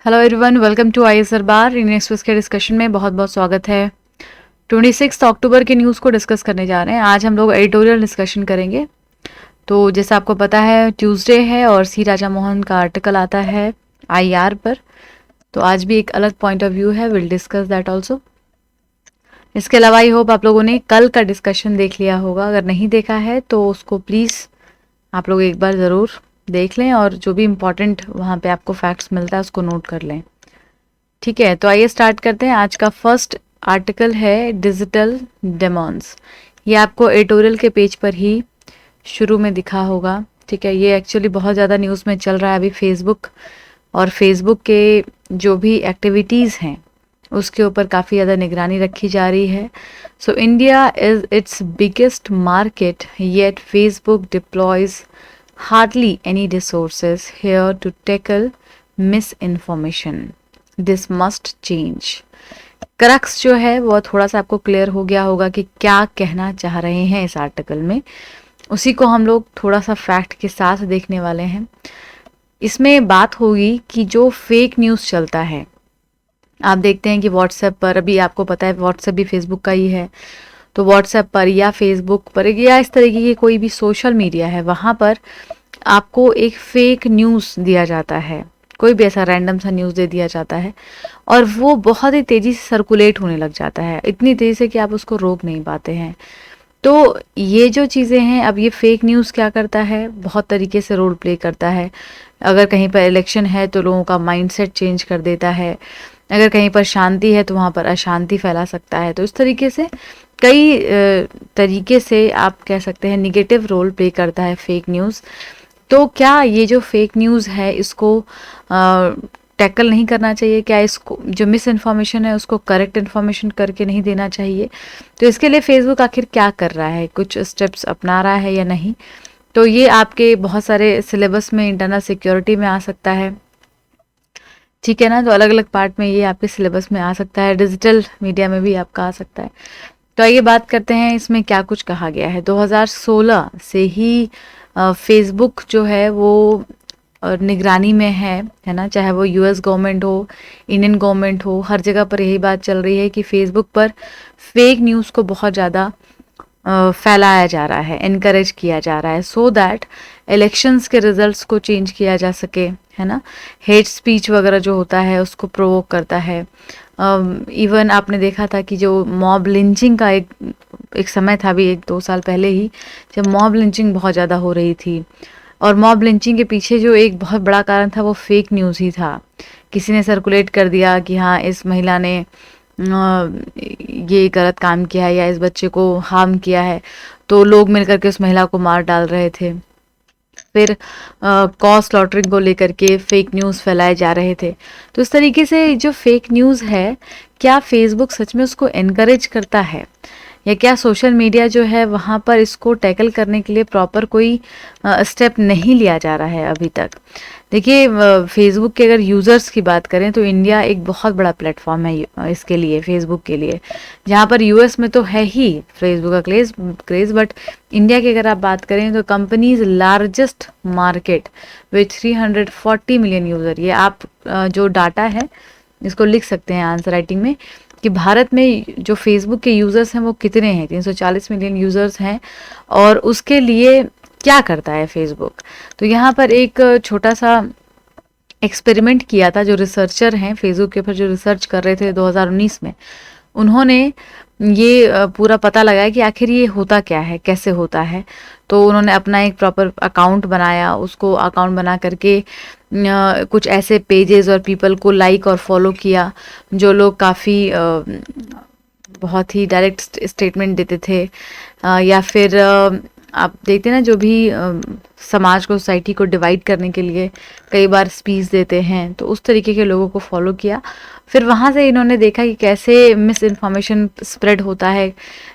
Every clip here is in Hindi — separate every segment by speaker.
Speaker 1: Hello everyone, welcome to IAS Akhbar. Indian Express के डिस्कशन में बहुत बहुत स्वागत है। 26 अक्टूबर की न्यूज़ को डिस्कस करने जा रहे हैं। आज हम लोग एडिटोरियल डिस्कशन करेंगे। तो जैसा आपको पता है, ट्यूसडे है और सी राजा मोहन का आर्टिकल आता है आईआर पर। तो आज भी एक अलग पॉइंट ऑफ व्यू है, विल डिस्कस दैट ऑल्सो। इसके अलावा आई होप आप लोगों ने कल का डिस्कशन देख लिया होगा। अगर नहीं देखा है तो उसको प्लीज़ आप लोग एक बार ज़रूर देख लें और जो भी इम्पोर्टेंट वहाँ पे आपको फैक्ट्स मिलता है उसको नोट कर लें। ठीक है, तो आइए स्टार्ट करते हैं। आज का फर्स्ट आर्टिकल है डिजिटल डेमॉन्स। ये आपको एडिटोरियल के पेज पर ही शुरू में दिखा होगा। ठीक है, ये एक्चुअली बहुत ज़्यादा न्यूज़ में चल रहा है अभी। फेसबुक के जो भी एक्टिविटीज़ हैं उसके ऊपर काफ़ी ज़्यादा निगरानी रखी जा रही है। So India is its biggest market, yet Facebook deploys hardly any resources here to tackle misinformation. This must change. Crux जो है वो थोड़ा सा आपको क्लियर हो गया होगा कि क्या कहना चाह रहे हैं इस आर्टिकल में। उसी को हम लोग थोड़ा सा फैक्ट के साथ देखने वाले हैं। इसमें बात होगी कि जो फेक न्यूज़ चलता है, आप देखते हैं कि व्हाट्सएप पर, अभी आपको पता है व्हाट्सएप भी फेसबुक का ही है, तो व्हाट्सएप पर या फेसबुक पर या इस तरीके की कोई भी सोशल मीडिया है, वहाँ पर आपको एक फेक न्यूज़ दिया जाता है। कोई भी ऐसा रैंडम सा न्यूज़ दे दिया जाता है और वो बहुत ही तेज़ी से सर्कुलेट होने लग जाता है, इतनी तेज़ी से कि आप उसको रोक नहीं पाते हैं। तो ये जो चीज़ें हैं, अब ये फेक न्यूज़ क्या करता है, बहुत तरीके से रोल प्ले करता है। अगर कहीं पर इलेक्शन है तो लोगों का माइंडसेट चेंज कर देता है। अगर कहीं पर शांति है तो वहाँ पर अशांति फैला सकता है। तो इस तरीके से कई तरीके से आप कह सकते हैं निगेटिव रोल प्ले करता है फेक न्यूज़। तो क्या ये जो फेक न्यूज़ है इसको टैकल नहीं करना चाहिए? क्या इसको जो मिस इन्फॉर्मेशन है उसको करेक्ट इन्फॉर्मेशन करके नहीं देना चाहिए? तो इसके लिए फेसबुक आखिर क्या कर रहा है, कुछ स्टेप्स अपना रहा है या नहीं? तो ये आपके बहुत सारे सिलेबस में, इंटरनल सिक्योरिटी में आ सकता है। ठीक है ना, तो अलग अलग पार्ट में ये आपके सिलेबस में आ सकता है, डिजिटल मीडिया में भी आपका आ सकता है। तो आइए बात करते हैं इसमें क्या कुछ कहा गया है। 2016 से ही फेसबुक जो है वो निगरानी में है ना, चाहे वो यूएस गवर्नमेंट हो, इंडियन गवर्नमेंट हो, हर जगह पर यही बात चल रही है कि फेसबुक पर फेक न्यूज़ को बहुत ज़्यादा फैलाया जा रहा है, इनकरेज किया जा रहा है, सो दैट इलेक्शंस के रिजल्ट्स को चेंज किया जा सके, है ना। हेट स्पीच वगैरह जो होता है उसको प्रोवोक करता है। इवन आपने देखा था कि जो मॉब लिंचिंग का एक समय था, अभी 1-2 साल पहले ही, जब मॉब लिंचिंग बहुत ज़्यादा हो रही थी। और मॉब लिंचिंग के पीछे जो एक बहुत बड़ा कारण था वो फेक न्यूज़ ही था। किसी ने सर्कुलेट कर दिया कि हाँ, इस महिला ने ये गलत काम किया है या इस बच्चे को हार्म किया है, तो लोग मिलकर के उस महिला को मार डाल रहे थे। फिर कॉज स्लॉटरिंग को लेकर के फेक न्यूज़ फैलाए जा रहे थे। तो इस तरीके से जो फेक न्यूज़ है, क्या फेसबुक सच में उसको एनकरेज करता है या क्या सोशल मीडिया जो है वहाँ पर इसको टैकल करने के लिए प्रॉपर कोई स्टेप नहीं लिया जा रहा है अभी तक? देखिए, फेसबुक के अगर यूज़र्स की बात करें तो इंडिया एक बहुत बड़ा प्लेटफॉर्म है इसके लिए, फेसबुक के लिए, जहाँ पर यूएस में तो है ही फेसबुक का क्रेज़, बट इंडिया की अगर आप बात करें तो companies largest market with 340 million user. ये आप जो डाटा है इसको लिख सकते हैं आंसर राइटिंग में कि भारत में जो फेसबुक के यूज़र्स हैं वो कितने हैं। 340 मिलियन यूज़र्स हैं और उसके लिए क्या करता है फेसबुक। तो यहाँ पर एक छोटा सा एक्सपेरिमेंट किया था, जो रिसर्चर हैं फेसबुक के ऊपर जो रिसर्च कर रहे थे 2019 में, उन्होंने ये पूरा पता लगाया कि आखिर ये होता क्या है, कैसे होता है। तो उन्होंने अपना एक प्रॉपर अकाउंट बनाया, उसको अकाउंट बना करके कुछ ऐसे पेजेस और पीपल को लाइक और फॉलो किया जो लोग काफ़ी बहुत ही डायरेक्ट स्टेटमेंट देते थे, या फिर आप देखते हैं ना, जो भी समाज को, सोसाइटी को डिवाइड करने के लिए कई बार स्पीच देते हैं, तो उस तरीके के लोगों को फॉलो किया। फिर वहाँ से इन्होंने देखा कि कैसे मिस इन्फॉर्मेशन स्प्रेड होता है,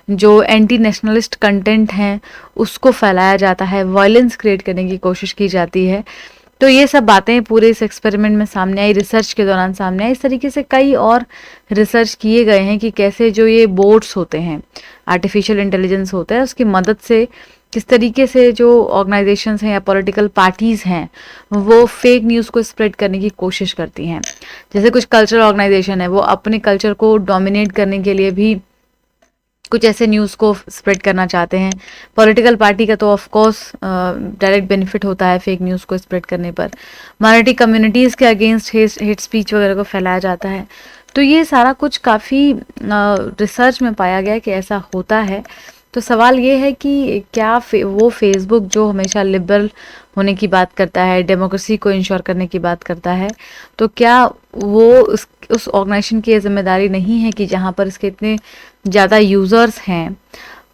Speaker 1: जो एंटी नेशनलिस्ट कंटेंट हैं उसको फैलाया जाता है, वायलेंस क्रिएट करने की कोशिश की जाती है। तो ये सब बातें पूरे इस एक्सपेरिमेंट में सामने आई, रिसर्च के दौरान सामने आई। इस तरीके से कई और रिसर्च किए गए हैं कि कैसे जो ये बोट्स होते हैं, आर्टिफिशियल इंटेलिजेंस होता है, उसकी मदद से किस तरीके से जो ऑर्गेनाइजेशंस हैं या पॉलिटिकल पार्टीज हैं वो फेक न्यूज़ को स्प्रेड करने की कोशिश करती हैं। जैसे कुछ कल्चरल ऑर्गेनाइजेशन है वो अपने कल्चर को डोमिनेट करने के लिए भी कुछ ऐसे न्यूज़ को स्प्रेड करना चाहते हैं। पॉलिटिकल पार्टी का तो ऑफ कोर्स डायरेक्ट बेनिफिट होता है फेक न्यूज़ को स्प्रेड करने पर। माइनॉरिटी कम्युनिटीज़ के अगेंस्ट हेट स्पीच वगैरह को फैलाया जाता है। तो ये सारा कुछ काफ़ी रिसर्च में पाया गया कि ऐसा होता है। तो सवाल ये है कि क्या वो फेसबुक जो हमेशा लिबरल होने की बात करता है, डेमोक्रेसी को इंश्योर करने की बात करता है, तो क्या वो उस ऑर्गेनाइजेशन की ये जिम्मेदारी नहीं है कि जहाँ पर इसके इतने ज़्यादा यूज़र्स हैं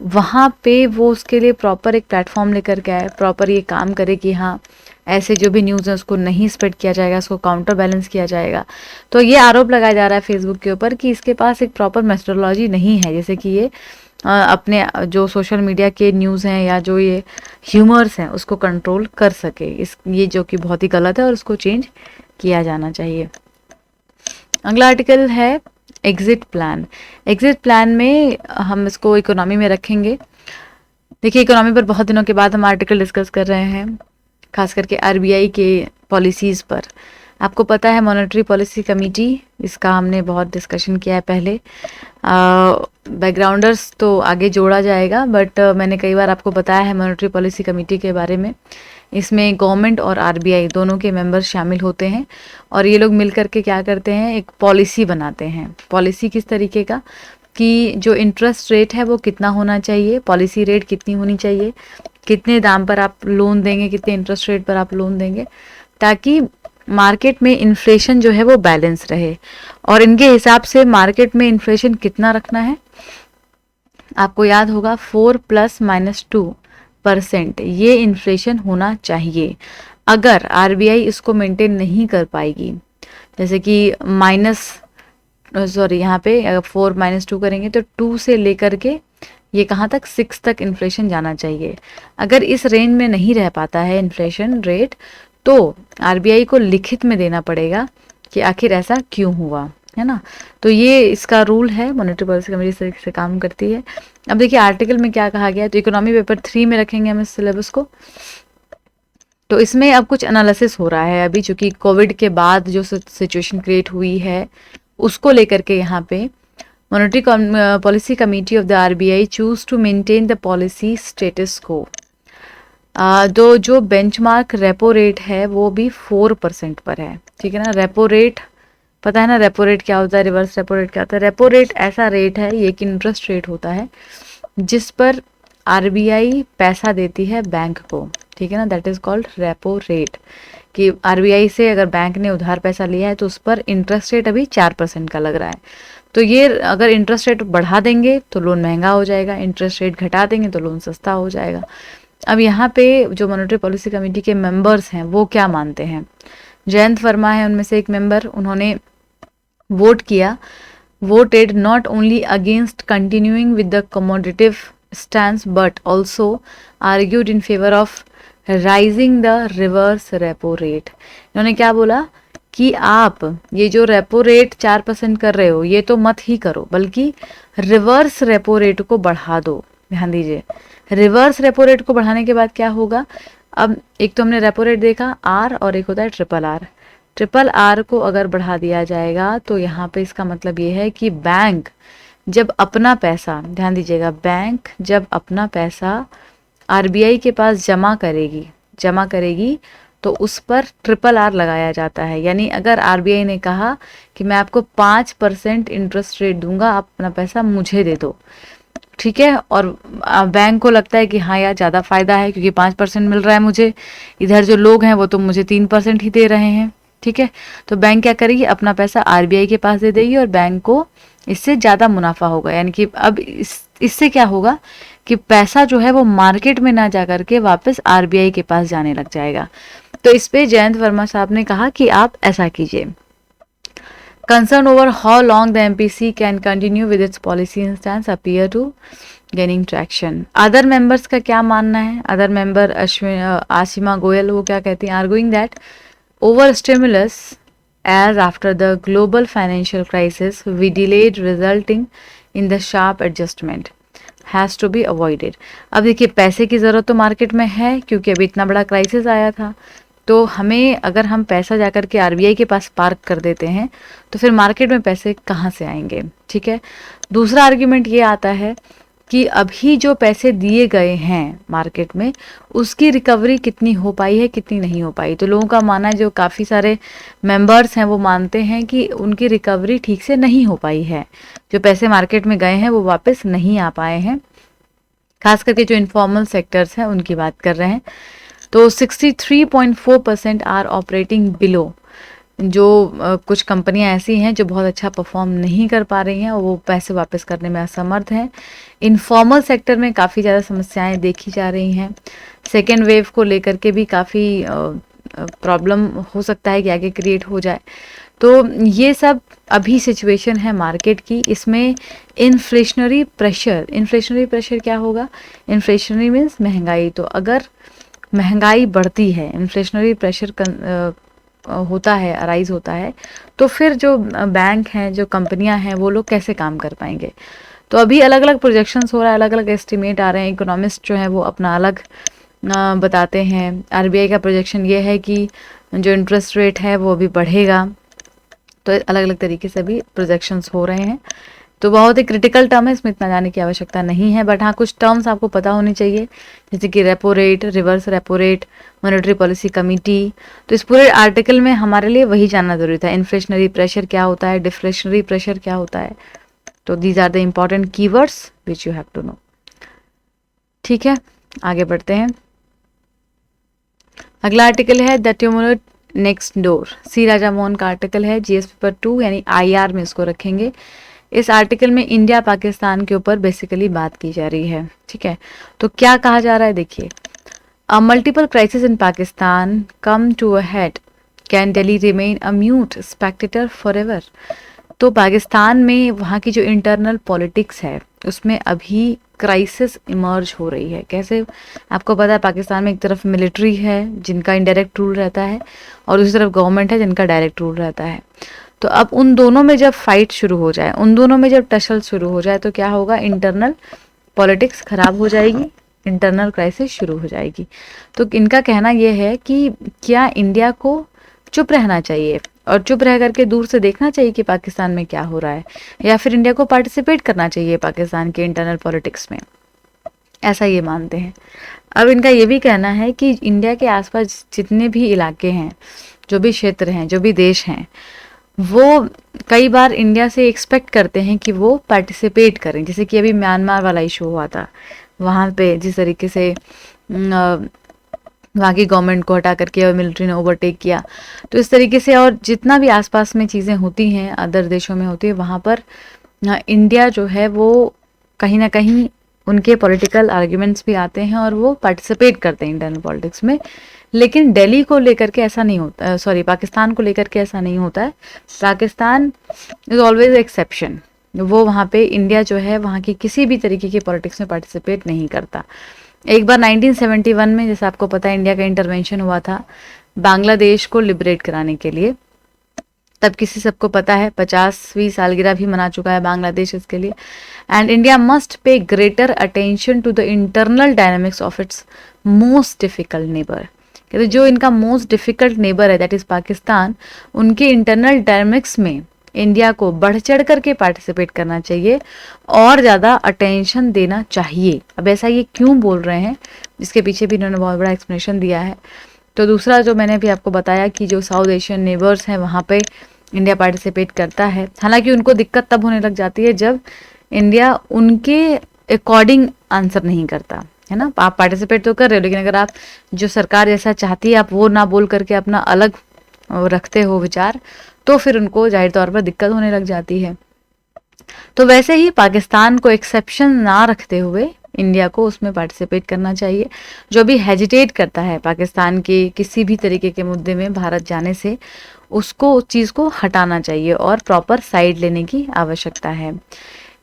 Speaker 1: वहाँ पे वो उसके लिए प्रॉपर एक प्लेटफॉर्म लेकर के आए, प्रॉपर ये काम करे कि हाँ ऐसे जो भी न्यूज़ है उसको नहीं स्प्रेड किया जाएगा, उसको काउंटर बैलेंस किया जाएगा। तो ये आरोप लगाया जा रहा है फेसबुक के ऊपर कि इसके पास एक प्रॉपर मेथोडोलॉजी नहीं है, जैसे कि ये अपने जो सोशल मीडिया के न्यूज़ हैं या जो ये ह्यूमर्स हैं उसको कंट्रोल कर सके। ये जो कि बहुत ही गलत है और उसको चेंज किया जाना चाहिए। अगला आर्टिकल है एग्जिट प्लान। एग्जिट प्लान में हम इसको इकोनॉमी में रखेंगे। देखिए इकोनॉमी पर बहुत दिनों के बाद हम आर्टिकल डिस्कस कर रहे हैं, खास करके आरबीआई के पॉलिसीज़ पर। आपको पता है मॉनेटरी पॉलिसी कमेटी, इसका हमने बहुत डिस्कशन किया है पहले। बैकग्राउंडर्स तो आगे जोड़ा जाएगा, बट मैंने कई बार आपको बताया है मॉनेटरी पॉलिसी कमेटी के बारे में। इसमें गवर्नमेंट और आरबीआई दोनों के मेंबर्स शामिल होते हैं और ये लोग मिल करके क्या करते हैं, एक पॉलिसी बनाते हैं। पॉलिसी किस तरीके का कि जो इंटरेस्ट रेट है वो कितना होना चाहिए, पॉलिसी रेट कितनी होनी चाहिए, कितने दाम पर आप लोन देंगे, कितने इंटरेस्ट रेट पर आप लोन देंगे, ताकि मार्केट में इन्फ्लेशन जो है वो बैलेंस रहे। और इनके हिसाब से मार्केट में इन्फ्लेशन कितना रखना है, आपको याद होगा 4+-2% ये इन्फ्लेशन होना चाहिए। अगर आरबीआई इसको मेंटेन नहीं कर पाएगी, जैसे कि यहाँ पे अगर 4-2 करेंगे तो 2 से लेकर के ये कहाँ तक 6 तक इन्फ्लेशन जाना चाहिए। अगर इस रेंज में नहीं रह पाता है इन्फ्लेशन रेट तो आरबीआई को लिखित में देना पड़ेगा कि आखिर ऐसा क्यों हुआ, है ना। तो ये इसका रूल है, मॉनेटरी पॉलिसी कमेटी इस तरीके से काम करती है। अब देखिए आर्टिकल में क्या कहा गया है, तो इकोनॉमी पेपर 3 में रखेंगे हम इस सिलेबस को। तो इसमें अब कुछ एनालिसिस हो रहा है अभी, चूंकि कोविड के बाद जो सिचुएशन क्रिएट हुई है उसको लेकर के यहाँ पे monetary policy committee of the RBI choose to maintain the policy status quo. जो बेंचमार्क रेपो रेट है वो भी 4% पर है, ठीक है ना। रेपो रेट पता है ना, रेपो रेट क्या होता है, रिवर्स रेपो रेट क्या होता है। रेपो रेट ऐसा रेट है, ये एक इंटरेस्ट रेट होता है जिस पर आरबीआई पैसा देती है बैंक को, ठीक है ना। That is called repo rate. कि आरबीआई से अगर बैंक ने उधार पैसा लिया है तो उस पर इंटरेस्ट रेट अभी 4% का लग रहा है। तो ये अगर इंटरेस्ट रेट बढ़ा देंगे तो लोन महंगा हो जाएगा, इंटरेस्ट रेट घटा देंगे तो लोन सस्ता हो जाएगा। अब यहाँ पे जो मॉनेटरी पॉलिसी कमेटी के मेंबर्स हैं वो क्या मानते हैं, जयंत वर्मा है उनमें से एक मेंबर, उन्होंने वोट किया, voted not only against continuing with the accommodative stance but also argued in favor of rising the reverse repo rate। इन्होंने क्या बोला कि आप ये जो रेपो रेट 4% कर रहे हो ये तो मत ही करो, बल्कि रिवर्स रेपो रेट को बढ़ा दो। ध्यान दीजिए, रिवर्स रेपो रेट को बढ़ाने के बाद क्या होगा, अब एक तो हमने रेपो रेट देखा आर और एक होता है ट्रिपल आर। ट्रिपल आर को अगर बढ़ा दिया जाएगा तो यहाँ पे इसका मतलब ये है कि बैंक जब अपना पैसा, ध्यान दीजिएगा, बैंक जब अपना पैसा आरबीआई के पास जमा करेगी तो उस पर ट्रिपल आर लगाया जाता है। यानी अगर आरबीआई ने कहा कि मैं आपको 5% इंटरेस्ट रेट दूंगा, आप अपना पैसा मुझे दे दो, ठीक है, और बैंक को लगता है कि हाँ यार ज़्यादा फायदा है क्योंकि 5% मिल रहा है मुझे, इधर जो लोग हैं वो तो मुझे 3% ही दे रहे हैं, ठीक है। तो बैंक क्या करेगी, अपना पैसा आरबीआई के पास दे देगी और बैंक को इससे ज़्यादा मुनाफा होगा। यानी कि अब इससे क्या होगा कि पैसा जो है वो मार्केट में ना जा करके वापस आरबीआई के पास जाने लग जाएगा। तो इस पे जयंत वर्मा साहब ने कहा कि आप ऐसा कीजिए। Concern over how long the MPC can continue with its policy stance appear to gaining traction. Other members का क्या मानना है, अदर मेंबर आशिमा गोयल वो क्या कहती हैं, arguing that over stimulus as after the global financial crisis we delayed resulting in the sharp adjustment। Has to be avoided. अब देखिए पैसे की ज़रूरत तो मार्केट में है, क्योंकि अभी इतना बड़ा क्राइसिस आया था, तो हमें अगर हम पैसा जाकर के आरबीआई के पास पार्क कर देते हैं तो फिर मार्केट में पैसे कहाँ से आएंगे, ठीक है। दूसरा आर्ग्यूमेंट ये आता है कि अभी जो पैसे दिए गए हैं मार्केट में, उसकी रिकवरी कितनी हो पाई है, कितनी नहीं हो पाई। तो लोगों का मानना है, जो काफ़ी सारे मेंबर्स हैं वो मानते हैं कि उनकी रिकवरी ठीक से नहीं हो पाई है, जो पैसे मार्केट में गए हैं वो वापस नहीं आ पाए हैं। खास करके जो इनफॉर्मल सेक्टर्स हैं उनकी बात कर रहे हैं, तो 63.4% आर ऑपरेटिंग बिलो। जो कुछ कंपनियां ऐसी हैं जो बहुत अच्छा परफॉर्म नहीं कर पा रही हैं और वो पैसे वापस करने में असमर्थ हैं। इनफॉर्मल सेक्टर में काफ़ी ज़्यादा समस्याएं देखी जा रही हैं। सेकेंड वेव को लेकर के भी काफ़ी प्रॉब्लम हो सकता है कि आगे क्रिएट हो जाए। तो ये सब अभी सिचुएशन है मार्केट की। इसमें इन्फ्लेशनरी प्रेशर क्या होगा? इन्फ्लेशनरी मीन्स महंगाई। तो अगर महंगाई बढ़ती है, इन्फ्लेशनरी प्रेशर होता है, अराइज होता है, तो फिर जो बैंक हैं, जो कंपनियां हैं, वो लोग कैसे काम कर पाएंगे। तो अभी अलग अलग प्रोजेक्शंस हो रहा है, अलग अलग एस्टिमेट आ रहे हैं। इकोनॉमिस्ट जो है वो अपना अलग बताते हैं। आरबीआई का प्रोजेक्शन ये है कि जो इंटरेस्ट रेट है वो अभी बढ़ेगा। तो अलग अलग तरीके से भी प्रोजेक्शंस हो रहे हैं। तो बहुत ही क्रिटिकल टर्म है, इसमें इतना जाने की आवश्यकता नहीं है, बट हाँ कुछ टर्म्स आपको पता होनी चाहिए, जैसे कि repo rate, reverse repo rate, monetary policy committee. तो इस पूरे आर्टिकल में हमारे लिए वही जानना जरूरी था। इन्फ्लेशनरी प्रेशर क्या होता है, डिफ्लेशनरी प्रेशर क्या होता है। तो these are the important keywords which you have to know. ठीक है, आगे बढ़ते हैं। अगला आर्टिकल है the tumult next door. C Raja Mohan का आर्टिकल है, जीएस पेपर 2 यानी आईआर में इसको रखेंगे। इस आर्टिकल में इंडिया पाकिस्तान के ऊपर बेसिकली बात की जा रही है, ठीक है। तो क्या कहा जा रहा है, देखिए, a multiple crisis in Pakistan come to a head, can Delhi remain a mute spectator forever. तो पाकिस्तान में वहाँ की जो इंटरनल पॉलिटिक्स है उसमें अभी क्राइसिस इमर्ज हो रही है। कैसे? आपको पता है पाकिस्तान में एक तरफ मिलिट्री है जिनका इनडायरेक्ट रूल रहता है, और दूसरी तरफ गवर्नमेंट है जिनका डायरेक्ट रूल रहता है। तो अब उन दोनों में जब फाइट शुरू हो जाए, उन दोनों में जब टसल शुरू हो जाए, तो क्या होगा? इंटरनल पॉलिटिक्स खराब हो जाएगी, इंटरनल क्राइसिस शुरू हो जाएगी। तो इनका कहना यह है कि क्या इंडिया को चुप रहना चाहिए और चुप रह करके दूर से देखना चाहिए कि पाकिस्तान में क्या हो रहा है, या फिर इंडिया को पार्टिसिपेट करना चाहिए पाकिस्तान के इंटरनल पॉलिटिक्स में, ऐसा ये मानते हैं। अब इनका ये भी कहना है कि इंडिया के आसपास जितने भी इलाके हैं, जो भी क्षेत्र हैं, जो भी देश हैं, वो कई बार इंडिया से एक्सपेक्ट करते हैं कि वो पार्टिसिपेट करें। जैसे कि अभी म्यांमार वाला इशू हुआ था, वहाँ पे जिस तरीके से वहाँ की गवर्नमेंट को हटा करके और मिलिट्री ने ओवरटेक किया, तो इस तरीके से और जितना भी आसपास में चीज़ें होती हैं, अदर देशों में होती है, वहाँ पर इंडिया जो है वो कहीं ना कहीं उनके पॉलिटिकल आर्ग्यूमेंट्स भी आते हैं और वो पार्टिसिपेट करते हैं इंटरनल पॉलिटिक्स में। लेकिन दिल्ली को लेकर के ऐसा नहीं होता, सॉरी पाकिस्तान को लेकर के ऐसा नहीं होता है। Pakistan is always exception. वो वहाँ पे इंडिया जो है वहाँ की किसी भी तरीके की पॉलिटिक्स में पार्टिसिपेट नहीं करता। एक बार 1971 में, जैसे आपको पता है, इंडिया का इंटरवेंशन हुआ था बांग्लादेश को लिबरेट कराने के लिए। तब किसी सबको पता है 50वीं सालगिरह भी मना चुका है बांग्लादेश इसके लिए। And India must pay greater attention to the internal dynamics of its most difficult neighbour. कहते जो इनका मोस्ट डिफिकल्ट नेबर है, दैट इज पाकिस्तान, उनके इंटरनल डायनामिक्स में इंडिया को बढ़ चढ़ करके पार्टिसिपेट करना चाहिए और ज़्यादा अटेंशन देना चाहिए। अब ऐसा ये क्यों बोल रहे हैं, इसके पीछे भी इन्होंने बहुत बड़ा एक्सप्लेनेशन दिया है। तो दूसरा जो मैंने भी आपको बताया कि जो साउथ एशियन नेबर्स हैं वहाँ पे इंडिया पार्टिसिपेट करता है। हालांकि उनको दिक्कत तब होने लग जाती है जब इंडिया उनके अकॉर्डिंग आंसर नहीं करता है ना। आप पार्टिसिपेट तो कर रहे हो, लेकिन अगर आप जो सरकार जैसा चाहती है आप वो ना बोल करके अपना अलग रखते हो विचार, तो फिर उनको जाहिर तौर पर दिक्कत होने लग जाती है। तो वैसे ही पाकिस्तान को एक्सेप्शन ना रखते हुए इंडिया को उसमें पार्टिसिपेट करना चाहिए। जो भी हेजिटेट करता है पाकिस्तान के किसी भी तरीके के मुद्दे में भारत जाने से, उसको उस चीज़ को हटाना चाहिए और प्रॉपर साइड लेने की आवश्यकता है।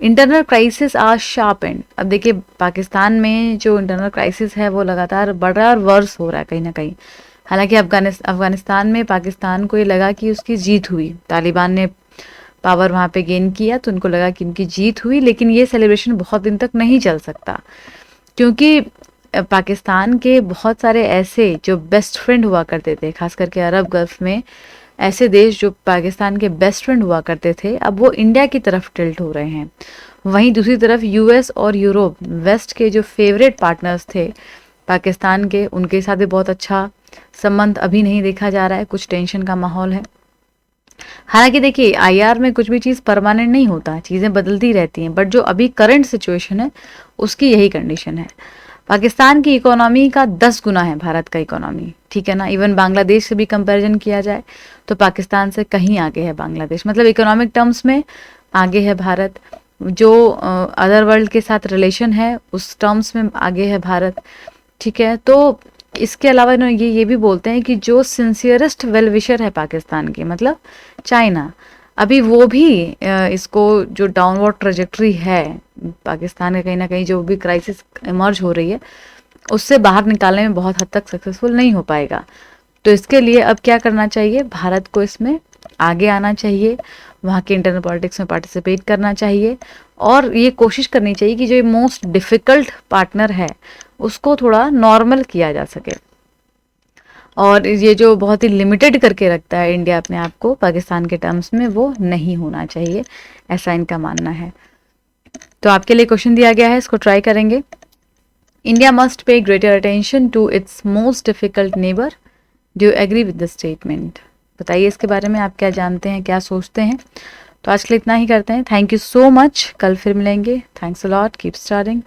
Speaker 1: Internal crisis are sharp end. अब देखिए पाकिस्तान में जो इंटरनल क्राइसिस है वो लगातार बढ़ रहा है और वर्स हो रहा है कहीं ना कहीं। हालांकि अफगानिस्तान में पाकिस्तान को ये लगा कि उसकी जीत हुई, तालिबान ने पावर वहाँ पे गेन किया, तो उनको लगा कि उनकी जीत हुई। लेकिन ये सेलिब्रेशन बहुत दिन तक नहीं चल सकता, क्योंकि पाकिस्तान के बहुत सारे ऐसे जो बेस्ट फ्रेंड हुआ करते थे, खास करके अरब गल्फ में ऐसे देश जो पाकिस्तान के बेस्ट फ्रेंड हुआ करते थे, अब वो इंडिया की तरफ टिल्ट हो रहे हैं। वहीं दूसरी तरफ यूएस और यूरोप, वेस्ट के जो फेवरेट पार्टनर्स थे पाकिस्तान के, उनके साथ भी बहुत अच्छा संबंध अभी नहीं देखा जा रहा है, कुछ टेंशन का माहौल है। हालांकि देखिए, आईआर में कुछ भी चीज़ परमानेंट नहीं होता, चीज़ें बदलती रहती हैं, बट जो अभी करंट सिचुएशन है उसकी यही कंडीशन है। पाकिस्तान की इकोनॉमी का 10 गुना है भारत का इकोनॉमी, ठीक है ना। इवन बांग्लादेश से भी कंपैरिजन किया जाए तो पाकिस्तान से कहीं आगे है बांग्लादेश, मतलब इकोनॉमिक टर्म्स में आगे है भारत। जो अदर वर्ल्ड के साथ रिलेशन है उस टर्म्स में आगे है भारत, ठीक है। तो इसके अलावा ये भी बोलते हैं कि जो सिंसियरेस्ट वेल विशर है पाकिस्तान के, मतलब चाइना, अभी वो भी इसको जो डाउनवर्ड ट्रेजेक्ट्री है पाकिस्तान का, कहीं ना कहीं जो भी क्राइसिस इमर्ज हो रही है उससे बाहर निकालने में बहुत हद तक सक्सेसफुल नहीं हो पाएगा। तो इसके लिए अब क्या करना चाहिए, भारत को इसमें आगे आना चाहिए, वहाँ के इंटरनल पॉलिटिक्स में पार्टिसिपेट करना चाहिए, और ये कोशिश करनी चाहिए कि जो मोस्ट डिफ़िकल्ट पार्टनर है उसको थोड़ा नॉर्मल किया जा सके। और ये जो बहुत ही लिमिटेड करके रखता है इंडिया अपने आप को पाकिस्तान के टर्म्स में, वो नहीं होना चाहिए, ऐसा इनका मानना है। तो आपके लिए क्वेश्चन दिया गया है, इसको ट्राई करेंगे। India must pay greater attention to its most difficult neighbour, do you agree with the statement? बताइए इसके बारे में, आप क्या जानते हैं, क्या सोचते हैं। तो आज के लिए इतना ही करते हैं। थैंक यू सो मच, कल फिर मिलेंगे। Thanks a lot, keep starring.